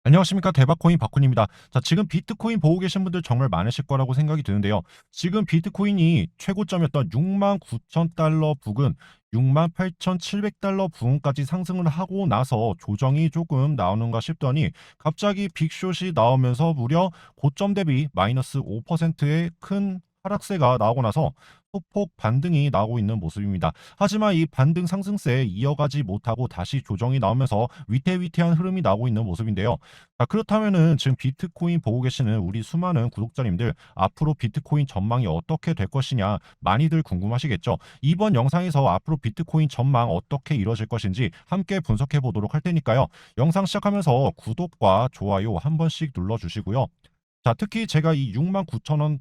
안녕하십니까. 대박코인 박훈입니다. 자, 지금 비트코인 보고 계신 분들 정말 많으실 거라고 생각이 드는데요. 지금 비트코인이 최고점이었던 69,000달러 부근, 68,700달러 부근까지 상승을 하고 나서 조정이 조금 나오는가 싶더니 갑자기 빅숏이 나오면서 무려 고점 대비 마이너스 5%의 큰 하락세가 나오고 나서 소폭 반등이 나오고 있는 모습입니다. 하지만 이 반등 상승세에 이어가지 못하고 다시 조정이 나오면서 위태위태한 흐름이 나오고 있는 모습인데요. 자, 그렇다면은 지금 비트코인 보고 계시는 우리 수많은 구독자님들, 앞으로 비트코인 전망이 어떻게 될 것이냐 많이들 궁금하시겠죠. 이번 영상에서 앞으로 비트코인 전망 어떻게 이루어질 것인지 함께 분석해 보도록 할 테니까요. 영상 시작하면서 구독과 좋아요 한 번씩 눌러주시고요. 자, 특히 제가 이 69,000원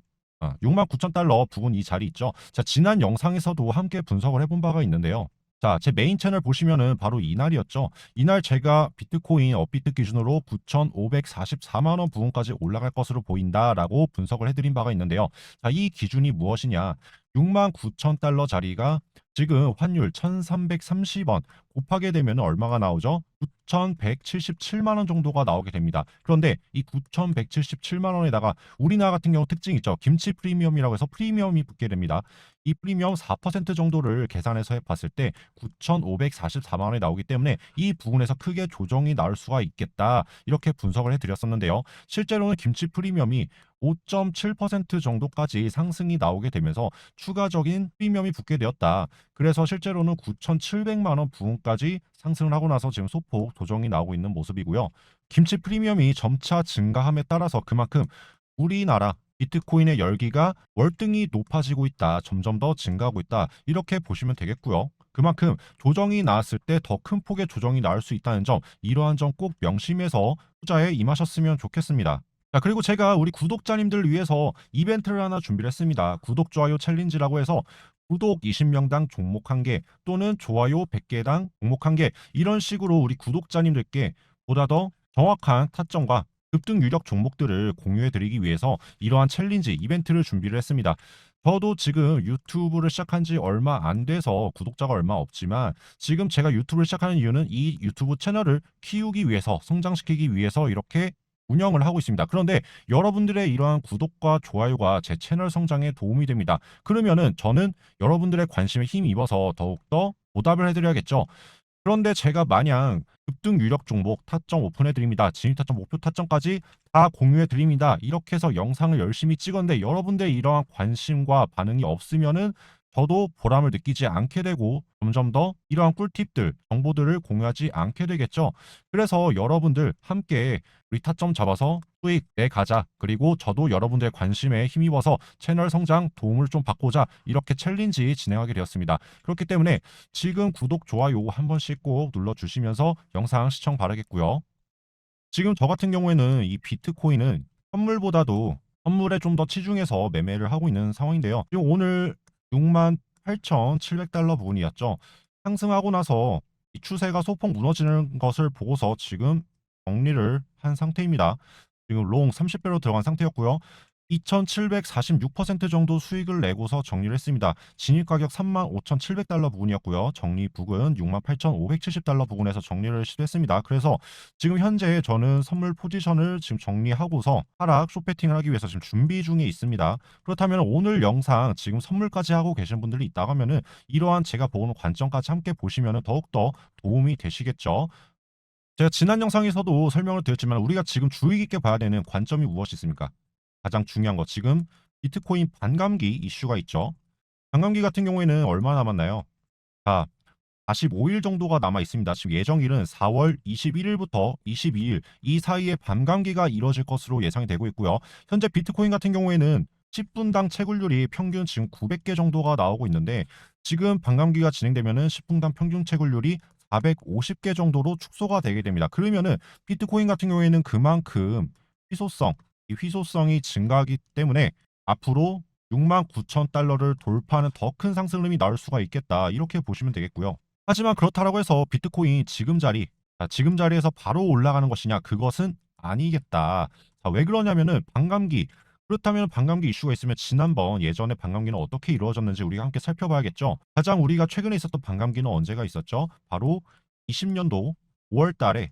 69,000달러 부근 이 자리 있죠. 자, 지난 영상에서도 함께 분석을 해본 바가 있는데요. 자, 제 메인 채널 보시면은 바로 이날이었죠. 이날 제가 비트코인 업비트 기준으로 9,544만 원 부근까지 올라갈 것으로 보인다라고 분석을 해드린 바가 있는데요. 자, 이 기준이 무엇이냐? 69,000달러 자리가 지금 환율 1,330원 곱하게 되면 얼마가 나오죠? 9,177만 원 정도가 나오게 됩니다. 그런데 이 9,177만 원에다가 우리나라 같은 경우 특징이 있죠. 김치 프리미엄이라고 해서 프리미엄이 붙게 됩니다. 이 프리미엄 4% 정도를 계산해서 해봤을 때 9,544만 원이 나오기 때문에 이 부분에서 크게 조정이 나올 수가 있겠다. 이렇게 분석을 해드렸었는데요. 실제로는 김치 프리미엄이 5.7% 정도까지 상승이 나오게 되면서 추가적인 프리미엄이 붙게 되었다. 그래서 실제로는 9,700만 원 부분까지 상승을 하고 나서 지금 소폭 조정이 나오고 있는 모습이고요. 김치 프리미엄이 점차 증가함에 따라서 그만큼 우리나라 비트코인의 열기가 월등히 높아지고 있다. 점점 더 증가하고 있다. 이렇게 보시면 되겠고요. 그만큼 조정이 나왔을 때 더 큰 폭의 조정이 나올 수 있다는 점, 이러한 점 꼭 명심해서 투자에 임하셨으면 좋겠습니다. 자, 그리고 제가 우리 구독자님들 위해서 이벤트를 하나 준비를 했습니다. 구독, 좋아요 챌린지라고 해서 구독 20명당 종목 1개 또는 좋아요 100개당 종목 1개, 이런 식으로 우리 구독자님들께 보다 더 정확한 타점과 급등 유력 종목들을 공유해 드리기 위해서 이러한 챌린지 이벤트를 준비를 했습니다. 저도 지금 유튜브를 시작한 지 얼마 안 돼서 구독자가 얼마 없지만, 지금 제가 유튜브를 시작하는 이유는 이 유튜브 채널을 키우기 위해서, 성장시키기 위해서 이렇게 운영을 하고 있습니다. 그런데 여러분들의 이러한 구독과 좋아요가 제 채널 성장에 도움이 됩니다. 그러면은 저는 여러분들의 관심에 힘입어서 더욱더 보답을 해드려야겠죠. 그런데 제가 마냥 급등 유력 종목 타점 오픈해 드립니다. 진입 타점, 목표 타점까지 다 공유해 드립니다. 이렇게 해서 영상을 열심히 찍었는데 여러분들의 이러한 관심과 반응이 없으면은 저도 보람을 느끼지 않게 되고 점점 더 이러한 꿀팁들, 정보들을 공유하지 않게 되겠죠. 그래서 여러분들 함께 우리 타점 잡아서 수익 내 가자. 그리고 저도 여러분들의 관심에 힘입어서 채널 성장 도움을 좀 받고자 이렇게 챌린지 진행하게 되었습니다. 그렇기 때문에 지금 구독, 좋아요 한 번씩 꼭 눌러주시면서 영상 시청 바라겠고요. 지금 저 같은 경우에는 이 비트코인은 선물보다도 선물에 좀 더 치중해서 매매를 하고 있는 상황인데요. 지금 오늘 68,700달러 부분이었죠. 상승하고 나서 이 추세가 소폭 무너지는 것을 보고서 지금 정리를 한 상태입니다. 지금 롱 30배로 들어간 상태였고요. 2,746% 정도 수익을 내고서 정리를 했습니다. 진입 가격 35,700달러 부근이었고요. 정리 부근 68,570달러 부근에서 정리를 시도했습니다. 그래서 지금 현재 저는 선물 포지션을 지금 정리하고서 하락 숏배팅을 하기 위해서 지금 준비 중에 있습니다. 그렇다면 오늘 영상 지금 선물까지 하고 계신 분들이 있다고 하면은 이러한 제가 보는 관점까지 함께 보시면 더욱더 도움이 되시겠죠. 제가 지난 영상에서도 설명을 드렸지만 우리가 지금 주의 깊게 봐야 되는 관점이 무엇이 있습니까? 가장 중요한 거, 지금 비트코인 반감기 이슈가 있죠. 반감기 같은 경우에는 얼마 남았나요? 자, 45일 정도가 남아 있습니다. 지금 예정일은 4월 21일부터 22일 이 사이에 반감기가 이뤄질 것으로 예상이 되고 있고요. 현재 비트코인 같은 경우에는 10분당 채굴률이 평균 지금 900개 정도가 나오고 있는데, 지금 반감기가 진행되면은 10분당 평균 채굴률이 450개 정도로 축소가 되게 됩니다. 그러면은 비트코인 같은 경우에는 그만큼 희소성, 이 희소성이 증가하기 때문에 앞으로 69,000달러를 돌파하는 더 큰 상승률이 나올 수가 있겠다. 이렇게 보시면 되겠고요. 하지만 그렇다라고 해서 비트코인 지금 자리, 지금 자리에서 바로 올라가는 것이냐? 그것은 아니겠다. 자, 왜 그러냐면은 반감기. 그렇다면 반감기 이슈가 있으면 지난번 예전에 반감기는 어떻게 이루어졌는지 우리가 함께 살펴봐야겠죠. 가장 우리가 최근에 있었던 반감기는 언제가 있었죠? 바로 20년도 5월 달에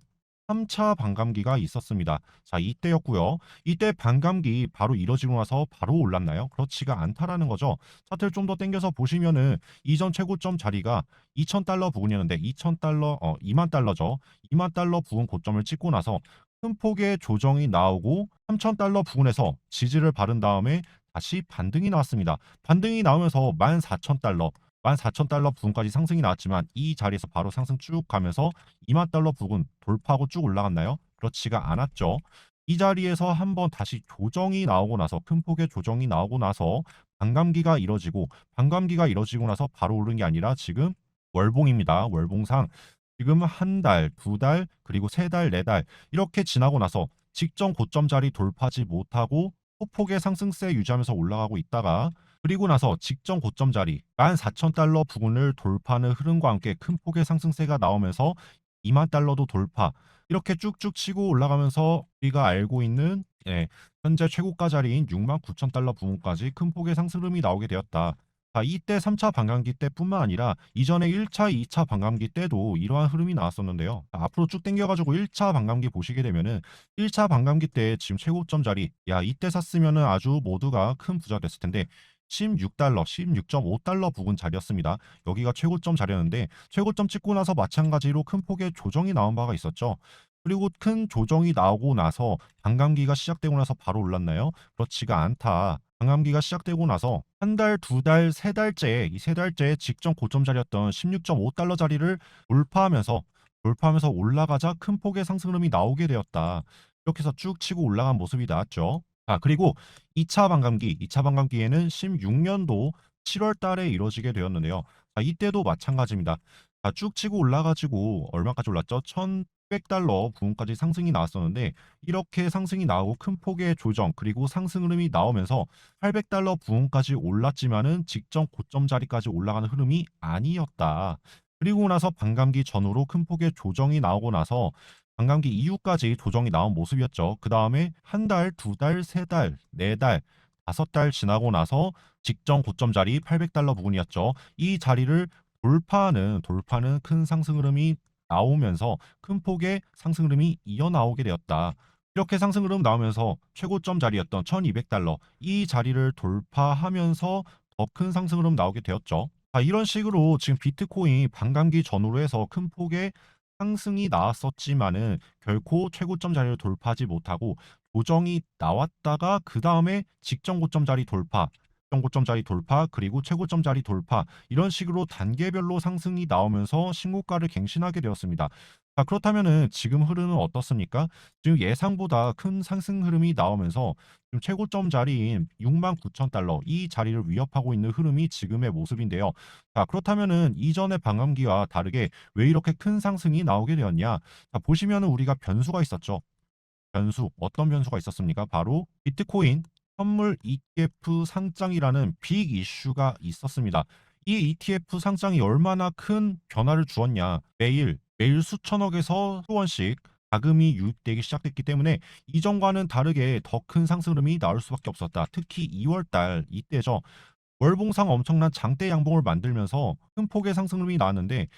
3차 반감기가 있었습니다. 자, 이때였고요. 이때 반감기 바로 이뤄지고 나서 바로 올랐나요? 그렇지가 않다라는 거죠. 차트를 좀 더 당겨서 보시면은 이전 최고점 자리가 2,000달러 부근이었는데 2,000달러 2만 달러죠. 2만 달러 부근 고점을 찍고 나서 큰 폭의 조정이 나오고 3,000달러 부근에서 지지를 받은 다음에 다시 반등이 나왔습니다. 반등이 나오면서 14,000달러 14,000달러 부근까지 상승이 나왔지만 이 자리에서 바로 상승 쭉 가면서 2만 달러 부근 돌파하고 쭉 올라갔나요? 그렇지가 않았죠. 이 자리에서 한번 다시 조정이 나오고 나서 큰 폭의 조정이 나오고 나서 반감기가 이뤄지고 나서 바로 오른 게 아니라 지금 월봉입니다. 월봉상 지금 한 달, 두 달, 그리고 세 달, 네 달 이렇게 지나고 나서 직전 고점 자리 돌파하지 못하고 소폭의 상승세 유지하면서 올라가고 있다가 그리고 나서 직전 고점 자리 14,000달러 부근을 돌파하는 흐름과 함께 큰 폭의 상승세가 나오면서 2만 달러도 돌파 이렇게 쭉쭉 치고 올라가면서 우리가 알고 있는 현재 최고가 자리인 6만 9천 달러 부근까지 큰 폭의 상승름이 나오게 되었다. 자, 이때 3차 반감기 때뿐만 아니라 이전에 1차, 2차 반감기 때도 이러한 흐름이 나왔었는데요. 자, 앞으로 쭉 당겨가지고 1차 반감기 보시게 되면은 1차 반감기 때 지금 최고점 자리, 야, 이때 샀으면은 아주 모두가 큰 부자 됐을 텐데 16달러, 16.5달러 부근 자리였습니다. 여기가 최고점 자리였는데 최고점 찍고 나서 마찬가지로 큰 폭의 조정이 나온 바가 있었죠. 그리고 큰 조정이 나오고 나서 반감기가 시작되고 나서 바로 올랐나요? 그렇지가 않다. 반감기가 시작되고 나서 한 달, 두 달, 세 달째 이 세 달째 직전 고점 자리였던 16.5달러 자리를 돌파하면서 올라가자 큰 폭의 상승름이 나오게 되었다. 이렇게 해서 쭉 치고 올라간 모습이 나왔죠. 아, 그리고 2차 반감기에는 16년도 7월 달에 이루어지게 되었는데요. 자, 이때도 마찬가지입니다. 자, 쭉 치고 올라가지고 얼마까지 올랐죠? 1,100달러 부근까지 상승이 나왔었는데 이렇게 상승이 나오고 큰 폭의 조정 그리고 상승 흐름이 나오면서 800달러 부근까지 올랐지만은 직전 고점 자리까지 올라가는 흐름이 아니었다. 그리고 나서 반감기 전후로 큰 폭의 조정이 나오고 나서 반감기 이후까지 조정이 나온 모습이었죠. 그 다음에 한 달, 두 달, 세 달, 네 달, 다섯 달 지나고 나서 직전 고점 자리 800달러 부근이었죠. 이 자리를 돌파하는 큰 상승 흐름이 나오면서 큰 폭의 상승 흐름이 이어나오게 되었다. 이렇게 상승 흐름 나오면서 최고점 자리였던 1200달러 이 자리를 돌파하면서 더 큰 상승 흐름 나오게 되었죠. 자, 이런 식으로 지금 비트코인 반감기 전후로 해서 큰 폭의 상승이 나왔었지만은 결코 최고점 자리를 돌파하지 못하고 조정이 나왔다가 그 다음에 직전 고점 자리 돌파, 직전 고점 자리 돌파, 그리고 최고점 자리 돌파 이런 식으로 단계별로 상승이 나오면서 신고가를 갱신하게 되었습니다. 자, 그렇다면은 지금 흐름은 어떻습니까? 지금 예상보다 큰 상승 흐름이 나오면서 지금 최고점 자리인 6만 9천 달러 이 자리를 위협하고 있는 흐름이 지금의 모습인데요. 자, 그렇다면은 이전의 반감기와 다르게 왜 이렇게 큰 상승이 나오게 되었냐? 자, 보시면은 우리가 변수가 있었죠. 어떤 변수가 있었습니까? 바로 비트코인 선물 ETF 상장이라는 빅 이슈가 있었습니다. 이 ETF 상장이 얼마나 큰 변화를 주었냐? 매일 수천억에서 수원씩 자금이 유입되기 시작됐기 때문에 이전과는 다르게 더 큰 상승름이 나올 수밖에 없었다. 특히 2월 달 이때죠. 월봉상 엄청난 장대 양봉을 만들면서 큰 폭의 상승률이 나왔는데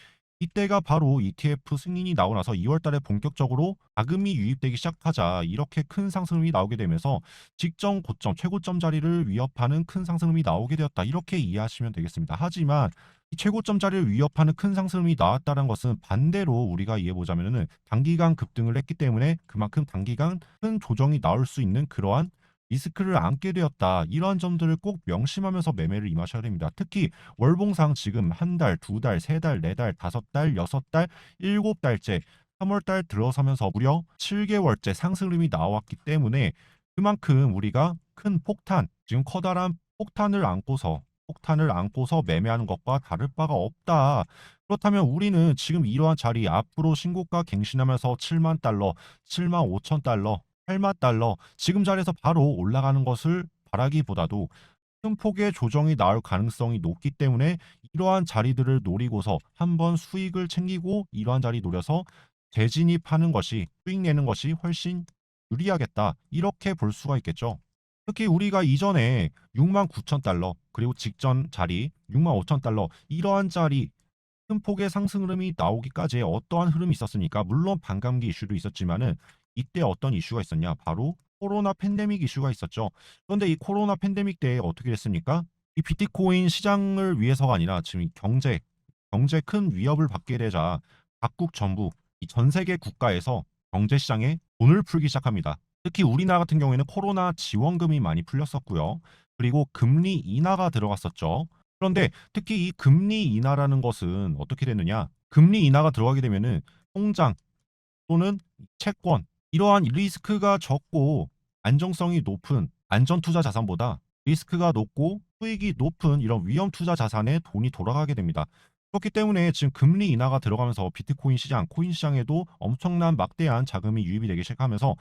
이때가 바로 ETF 승인이 나오고 나서 2월 달에 본격적으로 자금이 유입되기 시작하자 이렇게 큰 상승률이 나오게 되면서 직전 고점, 최고점 자리를 위협하는 큰 상승률이 나오게 되었다. 이렇게 이해하시면 되겠습니다. 하지만 이 최고점 자리를 위협하는 큰 상승률이 나왔다는 것은 반대로 우리가 이해해 보자면은 단기간 급등을 했기 때문에 그만큼 단기간 큰 조정이 나올 수 있는 그러한 리스크를 안게 되었다. 이러한 점들을 꼭 명심하면서 매매를 임하셔야 됩니다. 특히 월봉상 지금 한 달, 두 달, 세 달, 네 달, 다섯 달, 여섯 달, 일곱 달째 3월 달 들어서면서 무려 7개월째 상승 흐름이 나왔기 때문에 그만큼 우리가 큰 폭탄, 지금 커다란 폭탄을 안고서 매매하는 것과 다를 바가 없다. 그렇다면 우리는 지금 이러한 자리 앞으로 신고가 갱신하면서 7만 달러, 7만 5천 달러 8만 달러 지금 자리에서 바로 올라가는 것을 바라기보다도 큰 폭의 조정이 나올 가능성이 높기 때문에 이러한 자리들을 노리고서 한번 수익을 챙기고 이러한 자리 노려서 재진입하는 것이 수익 내는 것이 훨씬 유리하겠다. 이렇게 볼 수가 있겠죠. 특히 우리가 이전에 6만 9천 달러 그리고 직전 자리 6만 5천 달러 이러한 자리 큰 폭의 상승 흐름이 나오기까지 어떠한 흐름이 있었습니까? 물론 반감기 이슈도 있었지만은 이때 어떤 이슈가 있었냐? 바로 코로나 팬데믹 이슈가 있었죠. 그런데 이 코로나 팬데믹 때 어떻게 됐습니까? 이 비트코인 시장을 위해서가 아니라 지금 이 경제 큰 위협을 받게 되자 각국 정부, 이 전 세계 국가에서 경제 시장에 돈을 풀기 시작합니다. 특히 우리나라 같은 경우에는 코로나 지원금이 많이 풀렸었고요. 그리고 금리 인하가 들어갔었죠. 그런데 특히 이 금리 인하라는 것은 어떻게 되느냐? 금리 인하가 들어가게 되면은 통장 또는 채권 이러한 리스크가 적고 안정성이 높은 안전 투자 자산보다 리스크가 높고 수익이 높은 이런 위험 투자 자산에 돈이 돌아가게 됩니다. 그렇기 때문에 지금 금리 인하가 들어가면서 비트코인 시장, 코인 시장에도 엄청난 막대한 자금이 유입이 되기 시작하면서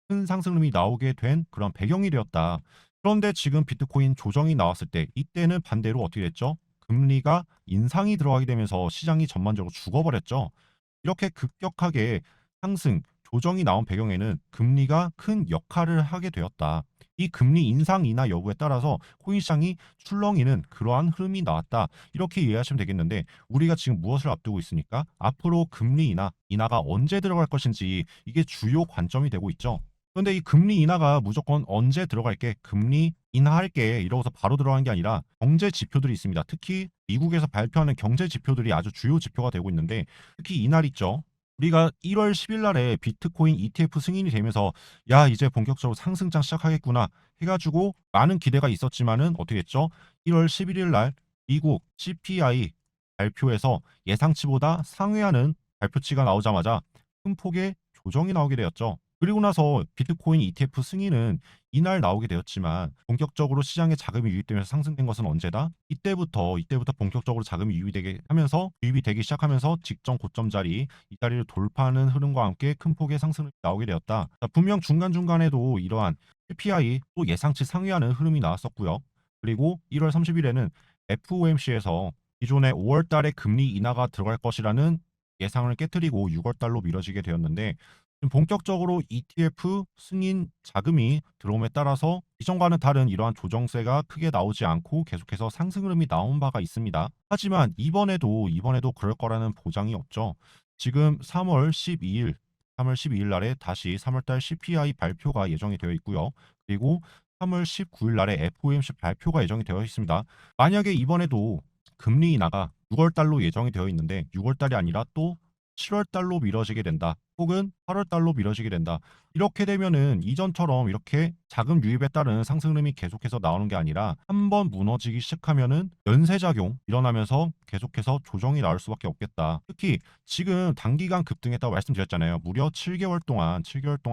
큰 상승률이 나오게 된 그런 배경이 되었다. 그런데 지금 비트코인 조정이 나왔을 때 이때는 반대로 어떻게 됐죠? 금리가 인상이 들어가게 되면서 시장이 전반적으로 죽어버렸죠. 이렇게 급격하게 상승, 조정이 나온 배경에는 금리가 큰 역할을 하게 되었다. 이 금리 인상 인하 여부에 따라서 코인 시장이 출렁이는 그러한 흐름이 나왔다. 이렇게 이해하시면 되겠는데 우리가 지금 무엇을 앞두고 있습니까? 앞으로 금리 인하가 언제 들어갈 것인지 이게 주요 관점이 되고 있죠. 그런데 이 금리 인하가 무조건 언제 들어갈게, 금리 인하할게 이러고서 바로 들어간 게 아니라 경제 지표들이 있습니다. 특히 미국에서 발표하는 경제 지표들이 아주 주요 지표가 되고 있는데 특히 이날 있죠. 우리가 1월 10일 날에 비트코인 ETF 승인이 되면서 야 이제 본격적으로 상승장 시작하겠구나 해가지고 많은 기대가 있었지만은 어떻게 했죠? 1월 11일 날 미국 CPI 발표에서 예상치보다 상회하는 발표치가 나오자마자 큰 폭의 조정이 나오게 되었죠. 그리고 나서 비트코인 ETF 승인은 이날 나오게 되었지만 본격적으로 시장에 자금이 유입되면서 상승된 것은 언제다? 이때부터 본격적으로 자금이 유입이 되기 시작하면서 직전 고점 자리 이 자리를 돌파하는 흐름과 함께 큰 폭의 상승이 나오게 되었다. 자, 분명 중간중간에도 이러한 CPI 또 예상치 상회하는 흐름이 나왔었고요. 그리고 1월 30일에는 FOMC에서 기존의 5월 달에 금리 인하가 들어갈 것이라는 예상을 깨뜨리고 6월 달로 미뤄지게 되었는데 지금 본격적으로 ETF 승인 자금이 들어옴에 따라서 이전과는 다른 이러한 조정세가 크게 나오지 않고 계속해서 상승 흐름이 나온 바가 있습니다. 하지만 이번에도 그럴 거라는 보장이 없죠. 지금 3월 12일 날에 다시 3월달 CPI 발표가 예정이 되어 있고요. 그리고 3월 19일 날에 FOMC 발표가 예정이 되어 있습니다. 만약에 이번에도 금리 인하가 6월 달로 예정이 되어 있는데 6월 달이 아니라 또 7월 달로 미뤄지게 된다. 혹은 8월 달로 미뤄지게 된다. 이렇게 되면은 이전처럼 이렇게 자금 유입에 따른 상승 흐름이 계속해서 나오는 게 아니라 한번 무너지기 시작하면은 연쇄작용 일어나면서 계속해서 조정이 나올 수밖에 없겠다. 특히 지금 단기간 급등했다고 말씀드렸잖아요. 무려 7개월 동안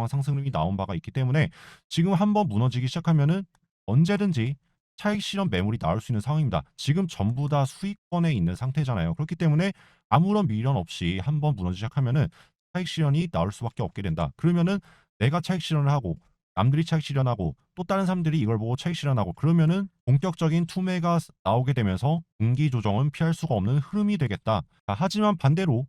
상승 흐름이 나온 바가 있기 때문에 지금 한번 무너지기 시작하면은 언제든지 차익 실현 매물이 나올 수 있는 상황입니다. 지금 전부 다 수익권에 있는 상태잖아요. 그렇기 때문에 아무런 미련 없이 한번 무너지기 시작하면은 차익 실현이 나올 수밖에 없게 된다. 그러면은 내가 차익 실현을 하고 남들이 차익 실현하고 또 다른 사람들이 이걸 보고 차익 실현하고 그러면은 본격적인 투매가 나오게 되면서 분기 조정은 피할 수가 없는 흐름이 되겠다. 하지만 반대로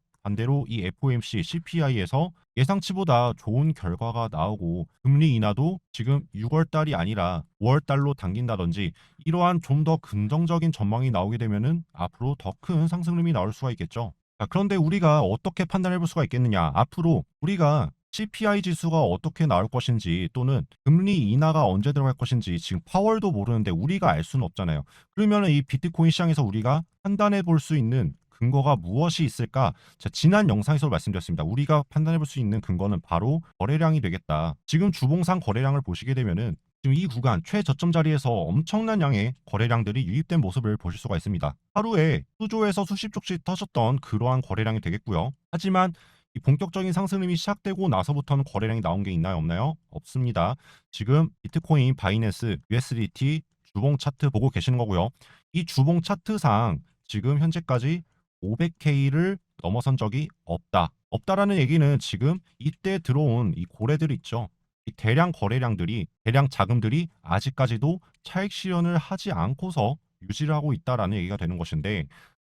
이 FOMC CPI에서 예상치보다 좋은 결과가 나오고 금리 인하도 지금 6월 달이 아니라 5월 달로 당긴다든지 이러한 좀 더 긍정적인 전망이 나오게 되면은 앞으로 더 큰 상승 흐름이 나올 수가 있겠죠. 자, 그런데 우리가 어떻게 판단해 볼 수가 있겠느냐? 앞으로 우리가 CPI 지수가 어떻게 나올 것인지 또는 금리 인하가 언제 들어갈 것인지 지금 파월도 모르는데 우리가 알 수는 없잖아요. 그러면 이 비트코인 시장에서 우리가 판단해 볼 수 있는 근거가 무엇이 있을까? 자, 지난 영상에서 말씀드렸습니다. 우리가 판단해 볼 수 있는 근거는 바로 거래량이 되겠다. 지금 주봉상 거래량을 보시게 되면은 지금 이 구간 최저점 자리에서 엄청난 양의 거래량들이 유입된 모습을 보실 수가 있습니다. 하루에 수조에서 수십 쪽씩 터졌던 그러한 거래량이 되겠고요. 하지만 이 본격적인 상승음이 시작되고 나서부터는 거래량이 나온 게 있나요, 없나요? 없습니다. 지금 비트코인, 바이낸스, USDT 주봉 차트 보고 계시는 거고요. 이 주봉 차트상 지금 현재까지 500K를 넘어선 적이 없다. 없다라는 얘기는 지금 이때 들어온 이 고래들 있죠. 이 대량 자금들이 아직까지도 차익 실현을 하지 않고서 유지를 하고 있다라는 얘기가 되는 것인데,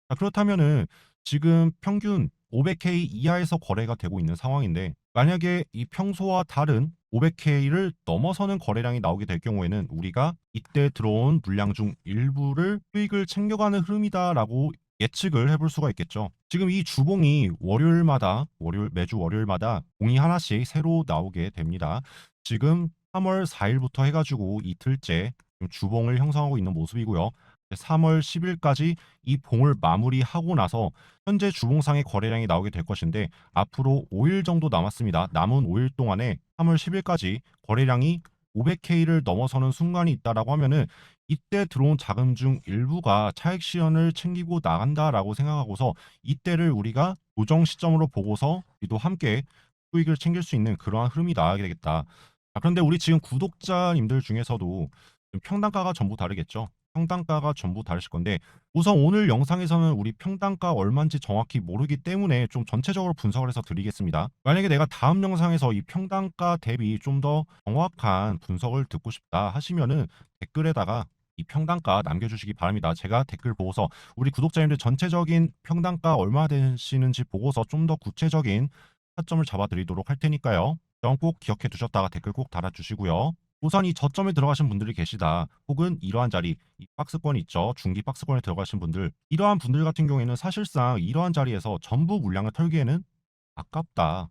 자, 그렇다면은 지금 평균 500K 이하에서 거래가 되고 있는 상황인데 만약에 이 평소와 다른 500K를 넘어서는 거래량이 나오게 될 경우에는 우리가 이때 들어온 물량 중 일부를 수익을 챙겨가는 흐름이다라고 예측을 해볼 수가 있겠죠. 지금 이 주봉이 월요일마다 매주 월요일마다 공이 하나씩 새로 나오게 됩니다. 지금 3월 4일부터 해가지고 이틀째 지금 주봉을 형성하고 있는 모습이고요. 3월 10일까지 이 봉을 마무리하고 나서 현재 주봉상의 거래량이 나오게 될 것인데 앞으로 5일 정도 남았습니다. 남은 5일 동안에 3월 10일까지 거래량이 500K를 넘어서는 순간이 있다라고 하면은 이때 들어온 자금 중 일부가 차익 실현을 챙기고 나간다라고 생각하고서 이때를 우리가 조정 시점으로 보고서 우리도 함께 수익을 챙길 수 있는 그러한 흐름이 나와야 되겠다. 그런데 우리 지금 구독자님들 중에서도 평단가가 전부 다르겠죠. 평단가가 전부 다르실 건데 우선 오늘 영상에서는 우리 평단가 얼마인지 정확히 모르기 때문에 좀 전체적으로 분석을 해서 드리겠습니다. 만약에 내가 다음 영상에서 이 평단가 대비 좀 더 정확한 분석을 듣고 싶다 하시면은 댓글에다가 이 평단가 남겨주시기 바랍니다. 제가 댓글 보고서 우리 구독자님들 전체적인 평단가 얼마 되시는지 보고서 좀 더 구체적인 타점을 잡아드리도록 할 테니까요. 꼭 기억해 두셨다가 댓글 꼭 달아주시고요. 우선 이 저점에 들어가신 분들이 계시다. 혹은 이러한 자리, 이 박스권 있죠. 중기 박스권에 들어가신 분들. 이러한 분들 같은 경우에는 사실상 이러한 자리에서 전부 물량을 털기에는 아깝다.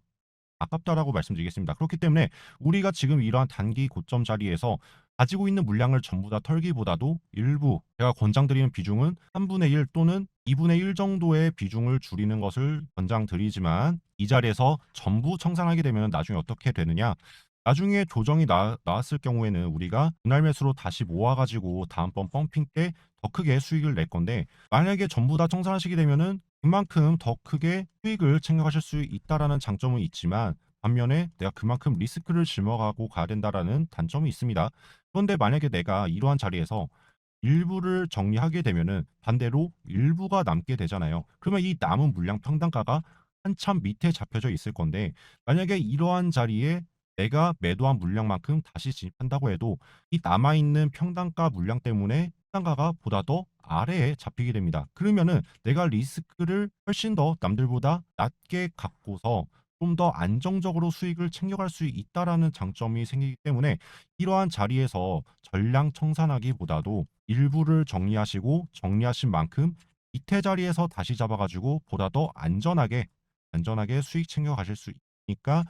아깝다라고 말씀드리겠습니다. 그렇기 때문에 우리가 지금 이러한 단기 고점 자리에서 가지고 있는 물량을 전부 다 털기보다도 일부 제가 권장드리는 비중은 3분의 1 또는 2분의 1 정도의 비중을 줄이는 것을 권장드리지만 이 자리에서 전부 청산하게 되면 나중에 어떻게 되느냐? 나중에 조정이 나왔을 경우에는 우리가 분할 매수로 다시 모아가지고 다음번 펌핑 때 더 크게 수익을 낼 건데 만약에 전부 다 청산하시게 되면은 그만큼 더 크게 수익을 챙겨가실 수 있다라는 장점은 있지만 반면에 내가 그만큼 리스크를 짊어가고 가야 된다라는 단점이 있습니다. 그런데 만약에 내가 이러한 자리에서 일부를 정리하게 되면은 반대로 일부가 남게 되잖아요. 그러면 이 남은 물량 평단가가 한참 밑에 잡혀져 있을 건데 만약에 이러한 자리에 내가 매도한 물량만큼 다시 진입한다고 해도 이 남아있는 평단가 물량 때문에 평단가가 보다 더 아래에 잡히게 됩니다. 그러면은 내가 리스크를 훨씬 더 남들보다 낮게 갖고서 좀 더 안정적으로 수익을 챙겨갈 수 있다라는 장점이 생기기 때문에 이러한 자리에서 전량 청산하기보다도 일부를 정리하시고 정리하신 만큼 밑에 자리에서 다시 잡아가지고 보다 더 안전하게 수익 챙겨가실 수 있으니까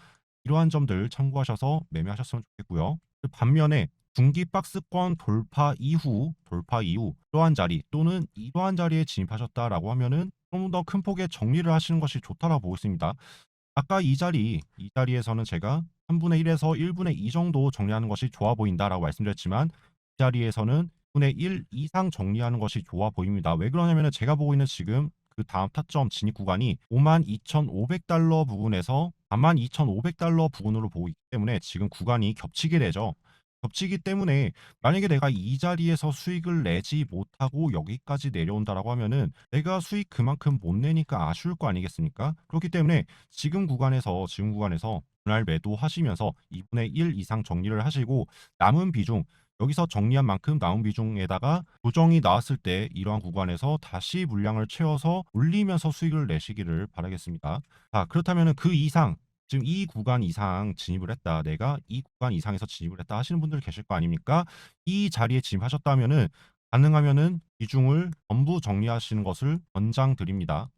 이러한 점들 참고하셔서 매매하셨으면 좋겠고요. 그 반면에 중기 박스권 돌파 이후 이러한 자리 또는 이러한 자리에 진입하셨다라고 하면은 좀 더 큰 폭의 정리를 하시는 것이 좋다라고 보고 있습니다. 아까 이 자리에서는 제가 3분의 1에서 1분의 2 정도 정리하는 것이 좋아 보인다라고 말씀드렸지만 이 자리에서는 1분의 1 이상 정리하는 것이 좋아 보입니다. 왜 그러냐면은 제가 보고 있는 지금 그 다음 타점 진입 구간이 52,500달러 부근에서 42,500달러 부근으로 보고 있기 때문에 지금 구간이 겹치게 되죠. 겹치기 때문에 만약에 내가 이 자리에서 수익을 내지 못하고 여기까지 내려온다라고 하면은 내가 수익 그만큼 못 내니까 아쉬울 거 아니겠습니까? 그렇기 때문에 지금 구간에서 분할 매도하시면서 2분의 1 이상 정리를 하시고 남은 비중 여기서 정리한 만큼 남은 비중에다가 조정이 나왔을 때 이러한 구간에서 다시 물량을 채워서 올리면서 수익을 내시기를 바라겠습니다. 자, 그렇다면 그 이상 지금 이 구간 이상 진입을 했다. 내가 이 구간 이상에서 진입을 했다 하시는 분들 계실 거 아닙니까? 이 자리에 진입하셨다면은 가능하면은 비중을 전부 정리하시는 것을 권장드립니다.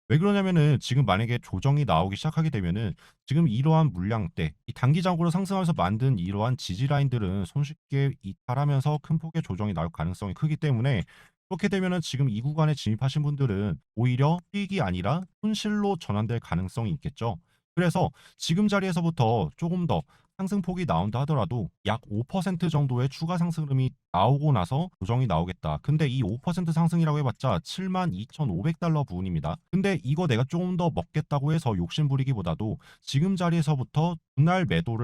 왜 그러냐면은 지금 만약에 조정이 나오기 시작하게 되면은 지금 이러한 물량대, 이 단기적으로 상승하면서 만든 이러한 지지 라인들은 손쉽게 이탈하면서 큰 폭의 조정이 나올 가능성이 크기 때문에 그렇게 되면은 지금 이 구간에 진입하신 분들은 오히려 수익이 아니라 손실로 전환될 가능성이 있겠죠. 그래서 지금 자리에서부터 조금 더 상승폭이 나온다 하더라도 약 5% 정도의 추가 상승 흐름이 나오고 나서 조정이 나오겠다. 근데 이 5% 상승이라고 해봤자 72,500달러 부분입니다. 근데 이거 내가 조금 더 먹겠다고 해서 욕심 부리기보다도 지금 자리에서부터 분할 매도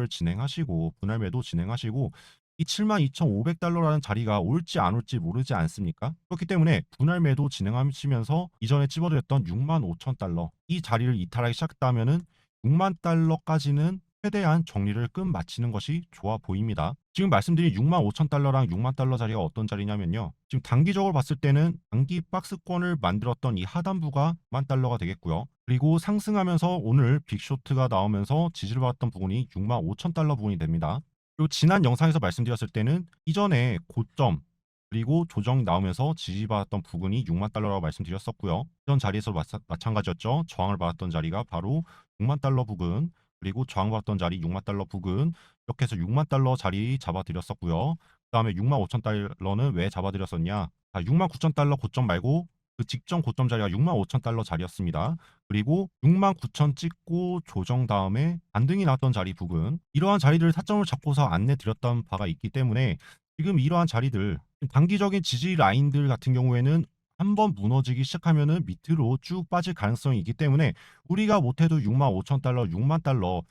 진행하시고 이 72,500달러라는 자리가 올지 안 올지 모르지 않습니까? 그렇기 때문에 분할 매도 진행하시면서 이전에 찝어드렸던 65,000달러 이 자리를 이탈하기 시작했다면은 6만 달러까지는 최대한 정리를 끝마치는 것이 좋아 보입니다. 지금 말씀드린 6만 5천 달러랑 6만 달러 자리가 어떤 자리냐면요. 지금 단기적으로 봤을 때는 단기 박스권을 만들었던 이 하단부가 6만 달러가 되겠고요. 그리고 상승하면서 오늘 빅쇼트가 나오면서 지지를 받았던 부분이 6만 5천 달러 부분이 됩니다. 그리고 지난 영상에서 말씀드렸을 때는 이전에 고점 그리고 조정이 나오면서 지지받았던 부근이 6만 달러라고 말씀드렸었고요. 이전 자리에서 마찬가지였죠. 저항을 받았던 자리가 바로 6만 달러 부근, 그리고 저항받았던 자리 6만 달러 부근, 이렇게 해서 6만 달러 자리 잡아드렸었고요. 그다음에 6만 5천 달러는 왜 잡아드렸었냐? 6만 9천 달러 고점 말고 그 직전 고점 자리가 6만 5천 달러 자리였습니다. 그리고 6만 9천 찍고 조정 다음에 반등이 나왔던 자리 부근, 이러한 자리들 타점을 잡고서 안내 드렸던 바가 있기 때문에 지금 이러한 자리들, 단기적인 지지 라인들 같은 경우에는 한번 무너지기 시작하면은 밑으로 쭉 빠질 가능성이 있기 때문에 우리가 못해도 6만 5천 달러, 6만 달러,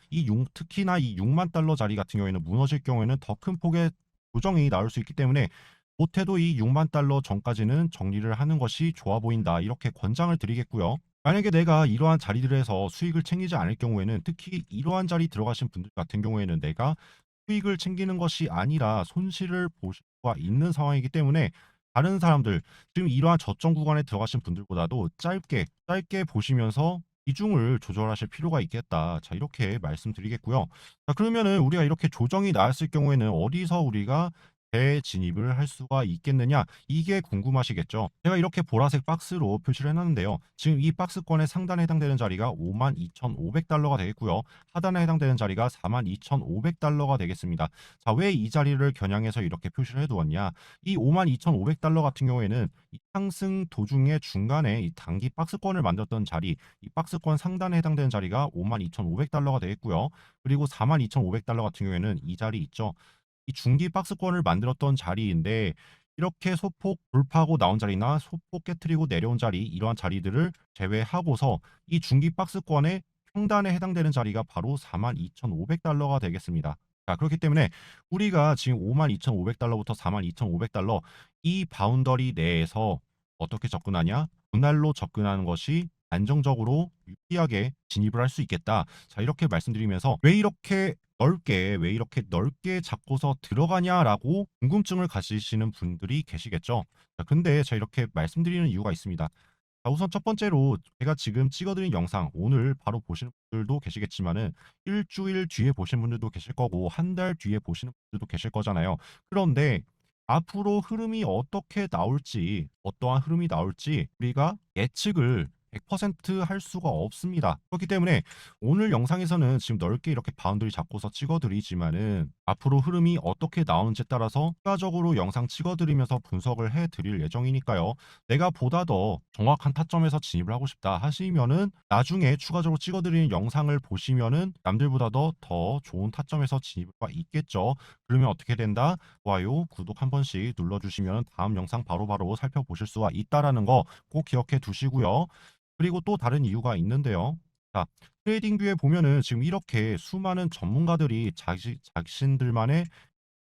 특히나 이 6만 달러 자리 같은 경우에는 무너질 경우에는 더 큰 폭의 조정이 나올 수 있기 때문에 못해도 이 6만 달러 전까지는 정리를 하는 것이 좋아 보인다. 이렇게 권장을 드리겠고요. 만약에 내가 이러한 자리들에서 수익을 챙기지 않을 경우에는, 특히 이러한 자리 들어가신 분들 같은 경우에는 내가 수익을 챙기는 것이 아니라 손실을 보실 수가 있는 상황이기 때문에 다른 사람들, 지금 이러한 저점 구간에 들어가신 분들보다도 짧게 보시면서 비중을 조절하실 필요가 있겠다. 자, 이렇게 말씀드리겠고요. 자, 그러면은 우리가 이렇게 조정이 나왔을 경우에는 어디서 우리가 재진입을 할 수가 있겠느냐? 이게 궁금하시겠죠? 제가 이렇게 보라색 박스로 표시를 해놨는데요. 지금 이 박스권의 상단에 해당되는 자리가 52,500달러가 되겠고요. 하단에 해당되는 자리가 42,500달러가 되겠습니다. 자, 왜 이 자리를 겨냥해서 이렇게 표시를 해두었냐? 이 52,500달러 같은 경우에는 이 상승 도중에 중간에 이 단기 박스권을 만들었던 자리, 이 박스권 상단에 해당되는 자리가 52,500달러가 되겠고요. 그리고 42,500달러 같은 경우에는 이 자리 있죠. 이 중기 박스권을 만들었던 자리인데, 이렇게 소폭 돌파하고 나온 자리나 소폭 깨트리고 내려온 자리, 이러한 자리들을 제외하고서 이 중기 박스권의 평단에 해당되는 자리가 바로 42,500달러가 되겠습니다. 자, 그렇기 때문에 우리가 지금 52,500달러부터 42,500달러 이 바운더리 내에서 어떻게 접근하냐? 분할로 접근하는 것이 안정적으로 유리하게 진입을 할 수 있겠다. 자, 이렇게 말씀드리면서 왜 이렇게 넓게 잡고서 들어가냐라고 궁금증을 가지시는 분들이 계시겠죠. 자, 근데 제가 이렇게 말씀드리는 이유가 있습니다. 자, 우선 첫 번째로 제가 지금 찍어드린 영상 오늘 바로 보시는 분들도 계시겠지만은 일주일 뒤에 보시는 분들도 계실 거고 한 달 뒤에 보시는 분들도 계실 거잖아요. 그런데 앞으로 흐름이 어떻게 나올지, 어떠한 흐름이 나올지 우리가 예측을 100%할 수가 없습니다. 그렇기 때문에 오늘 영상에서는 지금 넓게 이렇게 바운더리 잡고서 찍어드리지만은 앞으로 흐름이 어떻게 나오는지에 따라서 추가적으로 영상 찍어드리면서 분석을 해드릴 예정이니까요. 내가 보다 더 정확한 타점에서 진입을 하고 싶다 하시면은 나중에 추가적으로 찍어드리는 영상을 보시면은 남들보다 더 좋은 타점에서 진입할 수가 있겠죠. 그러면 어떻게 된다? 좋아요, 구독 한 번씩 눌러주시면 다음 영상 바로바로 살펴보실 수가 있다라는 거 꼭 기억해 두시고요. 그리고 또 다른 이유가 있는데요. 자, 트레이딩뷰에 보면은 지금 이렇게 수많은 전문가들이 자신들만의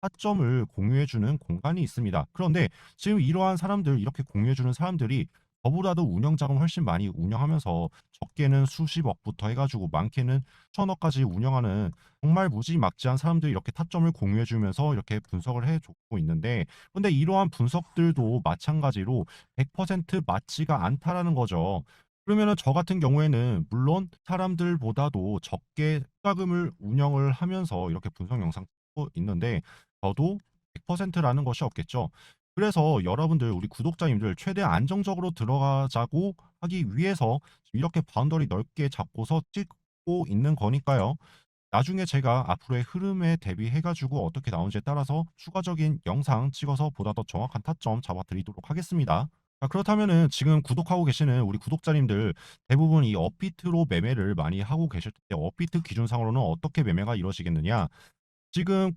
타점을 공유해주는 공간이 있습니다. 그런데 지금 이러한 사람들, 이렇게 공유해주는 사람들이 저보다도 운영 자금 훨씬 많이 운영하면서 적게는 수십억부터 해가지고 많게는 천억까지 운영하는 정말 무지막지한 사람들이 이렇게 타점을 공유해주면서 이렇게 분석을 해주고 있는데, 근데 이러한 분석들도 마찬가지로 100% 맞지가 않다라는 거죠. 그러면은 저 같은 경우에는 물론 사람들보다도 적게 자금을 운영을 하면서 이렇게 분석 영상 찍고 있는데 저도 100%라는 것이 없겠죠. 그래서 여러분들, 우리 구독자님들 최대한 안정적으로 들어가자고 하기 위해서 이렇게 바운더리 넓게 잡고서 찍고 있는 거니까요. 나중에 제가 앞으로의 흐름에 대비해 가지고 어떻게 나오는지에 따라서 추가적인 영상 찍어서 보다 더 정확한 타점 잡아 드리도록 하겠습니다. 자, 그렇다면은 지금 구독하고 계시는 우리 구독자님들 대부분 이 업비트로 매매를 많이 하고 계실 텐데, 업비트 기준상으로는 어떻게 매매가 이루어지겠느냐? 지금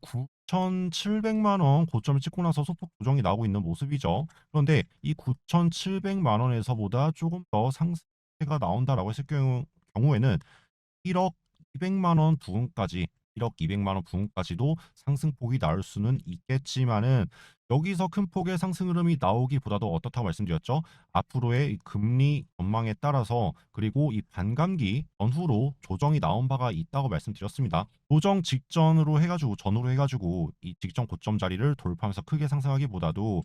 9,700만 원 고점을 찍고 나서 소폭 조정이 나오고 있는 모습이죠. 그런데 이 9,700만 원에서보다 조금 더 상승세가 나온다라고 했을 경우에는 1억 200만 원 부근까지, 1억 200만 원 부근까지도 상승폭이 나올 수는 있겠지만은, 여기서 큰 폭의 상승 흐름이 나오기보다도 어떻다고 말씀드렸죠? 앞으로의 이 금리 전망에 따라서, 그리고 이 반감기 전후로 조정이 나온 바가 있다고 말씀드렸습니다. 조정 직전으로 해가지고, 전후로 해가지고 이 직전 고점 자리를 돌파하면서 크게 상승하기보다도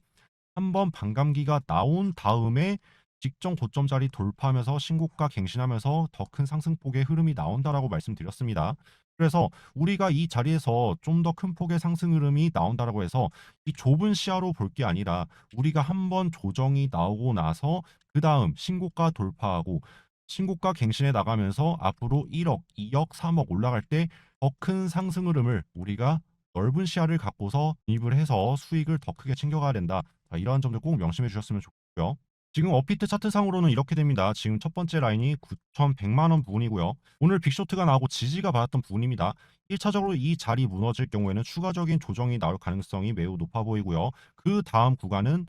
한번 반감기가 나온 다음에 직전 고점 자리 돌파하면서 신고가 갱신하면서 더 큰 상승폭의 흐름이 나온다라고 말씀드렸습니다. 그래서 우리가 이 자리에서 좀 더 큰 폭의 상승 흐름이 나온다라고 해서 이 좁은 시야로 볼 게 아니라 우리가 한번 조정이 나오고 나서 그다음 신고가 돌파하고 신고가 갱신해 나가면서 앞으로 1억, 2억, 3억 올라갈 때 더 큰 상승 흐름을 우리가 넓은 시야를 갖고서 진입을 해서 수익을 더 크게 챙겨가야 된다. 자, 이러한 점들 꼭 명심해 주셨으면 좋겠고요. 지금 업비트 차트상으로는 이렇게 됩니다. 지금 첫 번째 라인이 9,100만 원 부분이고요. 오늘 빅쇼트가 나오고 지지가 받았던 부분입니다. 1차적으로 이 자리 무너질 경우에는 추가적인 조정이 나올 가능성이 매우 높아 보이고요. 그 다음 구간은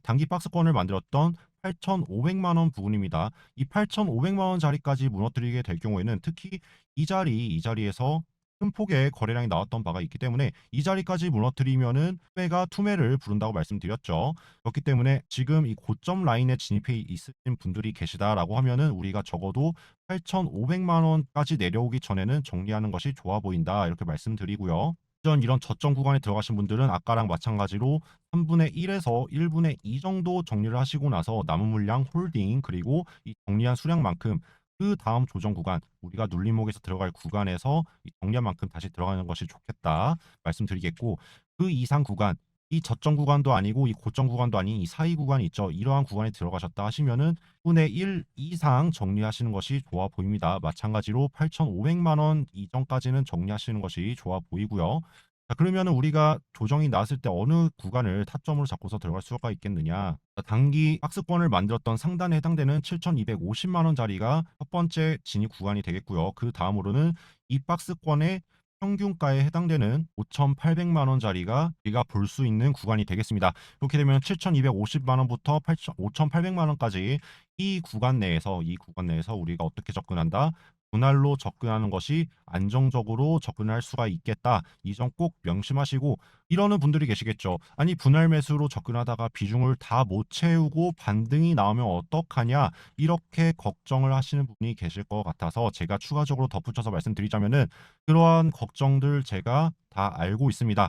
단기 박스권을 만들었던 8,500만 원 부분입니다. 이 8,500만 원 자리까지 무너뜨리게 될 경우에는 특히 이 자리에서 큰 폭의 거래량이 나왔던 바가 있기 때문에 이 자리까지 무너뜨리면은 투매가 투매를 부른다고 말씀드렸죠. 그렇기 때문에 지금 이 고점 라인에 진입해 있으신 분들이 계시다라고 하면은 우리가 적어도 8,500만 원까지 내려오기 전에는 정리하는 것이 좋아 보인다. 이렇게 말씀드리고요. 이런 저점 구간에 들어가신 분들은 아까랑 마찬가지로 3분의 1에서 1분의 2 정도 정리를 하시고 나서 남은 물량 홀딩 그리고 이 정리한 수량만큼 그 다음 조정 구간 우리가 눌림목에서 들어갈 구간에서 이 정리한 만큼 다시 들어가는 것이 좋겠다 말씀드리겠고 그 이상 구간 이 저점 구간도 아니고 이 고점 구간도 아닌 이 사이 구간이 있죠. 이러한 구간에 들어가셨다 하시면은 1분의 1 이상 정리하시는 것이 좋아 보입니다. 마찬가지로 8,500만 원 이전까지는 정리하시는 것이 좋아 보이고요. 자, 그러면은 우리가 조정이 나왔을 때 어느 구간을 타점으로 잡고서 들어갈 수가 있겠느냐? 자, 단기 박스권을 만들었던 상단에 해당되는 7,250만 원짜리가 첫 번째 진입 구간이 되겠고요. 그 다음으로는 이 박스권의 평균가에 해당되는 5,800만 원짜리가 우리가 볼 수 있는 구간이 되겠습니다. 이렇게 되면 7,250만 원부터 5,800만 원까지 이 구간 내에서 우리가 어떻게 접근한다? 분할로 접근하는 것이 안정적으로 접근할 수가 있겠다. 이 점 꼭 명심하시고 이러는 분들이 계시겠죠. 아니 분할 매수로 접근하다가 비중을 다 못 채우고 반등이 나오면 어떡하냐 이렇게 걱정을 하시는 분이 계실 것 같아서 제가 추가적으로 덧붙여서 말씀드리자면은 그러한 걱정들 제가 다 알고 있습니다.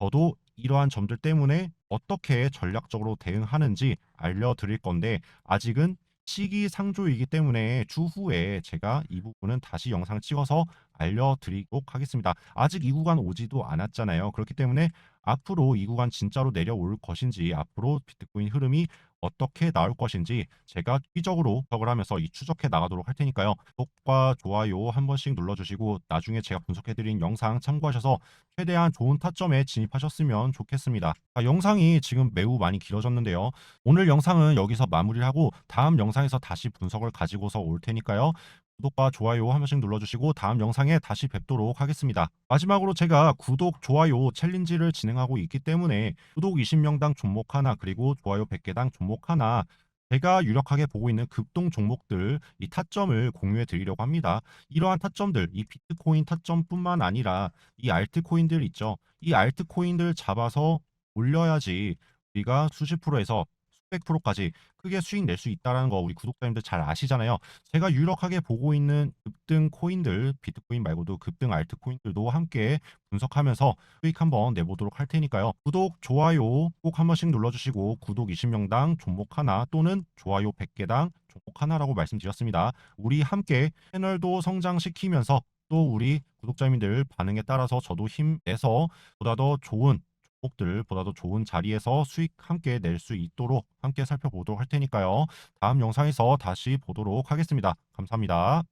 저도 이러한 점들 때문에 어떻게 전략적으로 대응하는지 알려드릴 건데 아직은 시기상조이기 때문에 추후에 제가 이 부분은 다시 영상 찍어서 알려드리도록 하겠습니다. 아직 이 구간 오지도 않았잖아요. 그렇기 때문에 앞으로 이 구간 진짜로 내려올 것인지 앞으로 비트코인 흐름이 어떻게 나올 것인지 제가 기적으로 분석을 하면서 이 추적해 나가도록 할 테니까요. 구독과 좋아요 한 번씩 눌러주시고 나중에 제가 분석해드린 영상 참고하셔서 최대한 좋은 타점에 진입하셨으면 좋겠습니다. 영상이 지금 매우 많이 길어졌는데요. 오늘 영상은 여기서 마무리를 하고 다음 영상에서 다시 분석을 가지고서 올 테니까요. 구독과 좋아요 한 번씩 눌러주시고 다음 영상에 다시 뵙도록 하겠습니다. 마지막으로 제가 구독, 좋아요 챌린지를 진행하고 있기 때문에 구독 20명당 종목 하나 그리고 좋아요 100개당 종목 하나 제가 유력하게 보고 있는 급등 종목들 이 타점을 공유해 드리려고 합니다. 이러한 타점들 이 비트코인 타점뿐만 아니라 이 알트코인들 있죠. 이 알트코인들 잡아서 올려야지 우리가 수십 프로에서 수백 프로까지 크게 수익 낼 수 있다는 거 우리 구독자님들 잘 아시잖아요. 제가 유력하게 보고 있는 급등 코인들 비트코인 말고도 급등 알트코인들도 함께 분석하면서 수익 한번 내보도록 할 테니까요. 구독, 좋아요 꼭 한 번씩 눌러주시고 구독 20명당 종목 하나 또는 좋아요 100개당 종목 하나라고 말씀드렸습니다. 우리 함께 채널도 성장시키면서 또 우리 구독자님들 반응에 따라서 저도 힘내서 보다 더 좋은 종목들보다도 좋은 자리에서 수익 함께 낼 수 있도록 함께 살펴보도록 할 테니까요. 다음 영상에서 다시 보도록 하겠습니다. 감사합니다.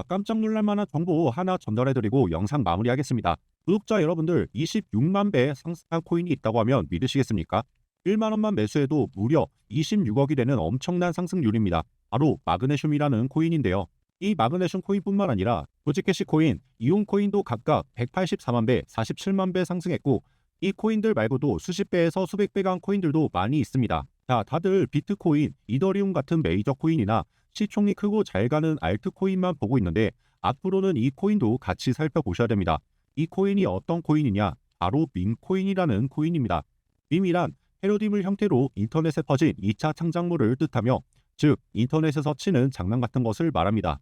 깜짝 놀랄 만한 정보 하나 전달해드리고 영상 마무리하겠습니다. 구독자 여러분들 26만 배 상승한 코인이 있다고 하면 믿으시겠습니까? 1만 원만 매수해도 무려 26억이 되는 엄청난 상승률입니다. 바로 마그네슘이라는 코인인데요. 이 마그네슘 코인뿐만 아니라 도지캐시 코인, 이온 코인도 각각 184만 배, 47만 배 상승했고 이 코인들 말고도 수십 배에서 수백 배 간 코인들도 많이 있습니다. 자, 다들 비트코인, 이더리움 같은 메이저 코인이나 시총이 크고 잘 가는 알트코인만 보고 있는데 앞으로는 이 코인도 같이 살펴보셔야 됩니다. 이 코인이 어떤 코인이냐? 바로 밈코인이라는 코인입니다. 밈이란 패러디물 형태로 인터넷에 퍼진 2차 창작물을 뜻하며 즉 인터넷에서 치는 장난 같은 것을 말합니다.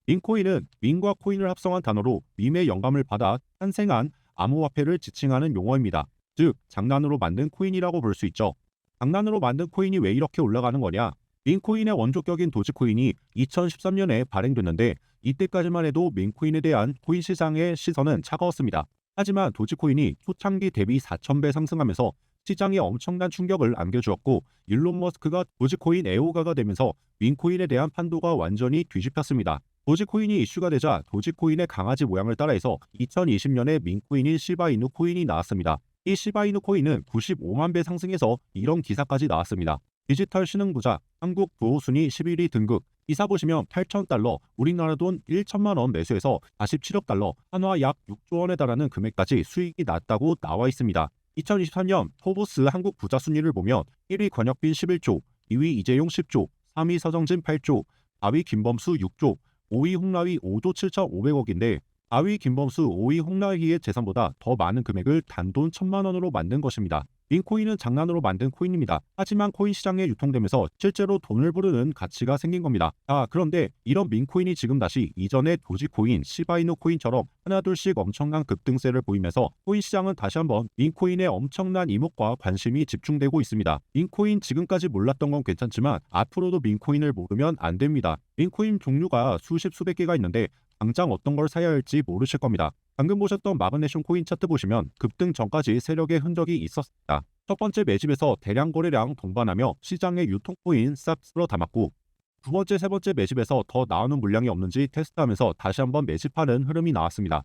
밈코인은 밈과 코인을 합성한 단어로 밈의 영감을 받아 탄생한 암호화폐를 지칭하는 용어입니다. 즉 장난으로 만든 코인이라고 볼 수 있죠. 장난으로 만든 코인이 왜 이렇게 올라가는 거냐? 민코인의 원조격인 도지코인이 2013년에 발행됐는데 이때까지만 해도 민코인에 대한 코인 시장의 시선은 차가웠습니다. 하지만 도지코인이 초창기 대비 4,000배 상승하면서 시장에 엄청난 충격을 안겨주었고 일론 머스크가 도지코인 애호가가 되면서 민코인에 대한 판도가 완전히 뒤집혔습니다. 도지코인이 이슈가 되자 도지코인의 강아지 모양을 따라해서 2020년에 민코인인 시바이누 코인이 나왔습니다. 이 시바이누 코인은 95만 배 상승해서 이런 기사까지 나왔습니다. 디지털 신흥부자 한국 부호순위 11위 등극 기사 보시면 8,000달러 우리나라 돈 1천만 원 매수해서 47억 달러 한화 약 6조 원에 달하는 금액까지 수익이 났다고 나와 있습니다. 2023년 포브스 한국 부자 순위를 보면 1위 권혁빈 11조, 2위 이재용 10조, 3위 서정진 8조, 4위 김범수 6조, 5위 홍라위 5조 7,500억인데 4위 김범수, 5위 홍라위의 재산보다 더 많은 금액을 단돈 1,000만 원으로 만든 것입니다. 민코인은 장난으로 만든 코인입니다. 하지만 코인 시장에 유통되면서 실제로 돈을 부르는 가치가 생긴 겁니다. 그런데 이런 민코인이 지금 다시 이전의 도지코인, 시바이누 코인처럼 하나둘씩 엄청난 급등세를 보이면서 코인 시장은 다시 한번 민코인에 엄청난 이목과 관심이 집중되고 있습니다. 민코인 지금까지 몰랐던 건 괜찮지만 앞으로도 민코인을 모르면 안 됩니다. 민코인 종류가 수십 수백 개가 있는데 당장 어떤 걸 사야 할지 모르실 겁니다. 방금 보셨던 마그네슘 코인 차트 보시면 급등 전까지 세력의 흔적이 있었습니다. 첫 번째 매집에서 대량 거래량 동반하며 시장의 유통 코인 싹 쓸어 담았고 두 번째, 세 번째 매집에서 더 나오는 물량이 없는지 테스트하면서 다시 한번 매집하는 흐름이 나왔습니다.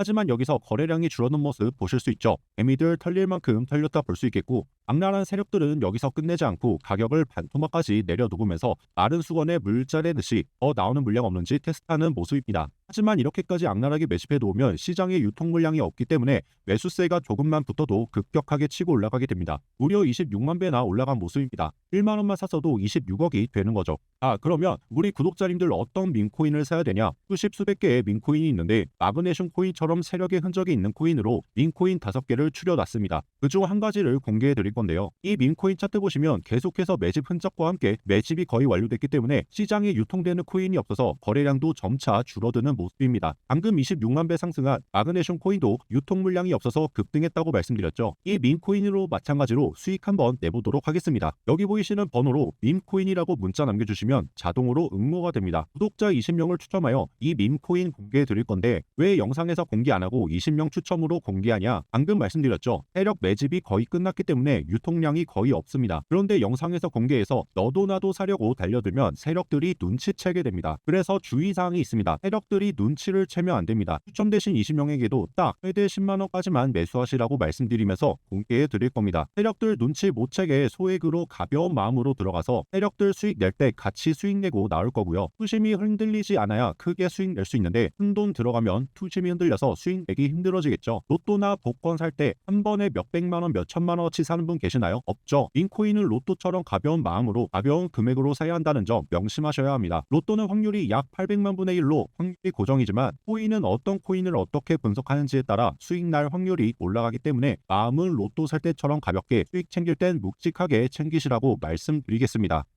하지만 여기서 거래량이 줄어든 모습 보실 수 있죠. 애미들 털릴 만큼 털렸다 볼 수 있겠고 악랄한 세력들은 여기서 끝내지 않고 가격을 반토막까지 내려놓으면서 마른 수건에 물 짜내듯이 더 나오는 물량 없는지 테스트하는 모습입니다. 하지만 이렇게까지 악랄하게 매집해 놓으면 시장에 유통 물량이 없기 때문에 매수세가 조금만 붙어도 급격하게 치고 올라가게 됩니다. 무려 26만 배나 올라간 모습입니다. 1만 원만 샀어도 26억이 되는 거죠. 그러면 우리 구독자님들 어떤 민코인을 사야 되냐? 수십 수백 개의 민코인이 있는데 마그네슘 코인처럼 세력의 흔적이 있는 코인으로 민코인 5개를 추려놨습니다. 그중 한 가지를 공개해 드릴 건데요. 이 민코인 차트 보시면 계속해서 매집 흔적과 함께 매집이 거의 완료됐기 때문에 시장에 유통되는 코인이 없어서 거래량도 점차 줄어드는 모습입니다. 방금 26만 배 상승한 마그네슘 코인도 유통 물량이 없어서 급등했다고 말씀드렸죠. 이 민코인으로 마찬가지로 수익 한번 내보도록 하겠습니다. 여기 보이시는 번호로 민코인이라고 문자 남겨주시면 자동으로 응모가 됩니다. 구독자 20명을 추첨하여 이 민코인 공개해 드릴 건데 왜 영상에서 공개 안 하고 20명 추첨으로 공개하냐? 방금 말씀드렸죠. 세력 매집이 거의 끝났기 때문에 유통량이 거의 없습니다. 그런데 영상에서 공개해서 너도 나도 사려고 달려들면 세력들이 눈치채게 됩니다. 그래서 주의사항이 있습니다. 세력들이 눈치를 채면 안 됩니다. 추첨되신 20명에게도 딱 최대 10만 원까지만 매수하시라고 말씀드리면서 공개해 드릴 겁니다. 세력들 눈치 못 채게 소액으로 가벼운 마음으로 들어가서 세력들 수익 낼 때 같이 수익 내고 나올 거고요. 투심이 흔들리지 않아야 크게 수익 낼 수 있는데 큰돈 들어가면 투심이 흔들려서 수익 내기 힘들어지겠죠. 로또나 복권 살 때 한 번에 몇백만 원, 몇천만 원어치 사는 분 계시나요? 없죠. 민코인을 로또처럼 가벼운 마음으로 가벼운 금액으로 사야 한다는 점 명심하셔야 합니다. 로또는 확률이 약 800만 분의 1로 확률이 고정이지만 코인은 어떤 코인을 어떻게 분석하는지에 따라 수익 날 확률이 올라가기 때문에 마음은 로또 살 때처럼 가볍게 수익 챙길 땐 묵직하게 챙기시라고 말씀드리겠습니다.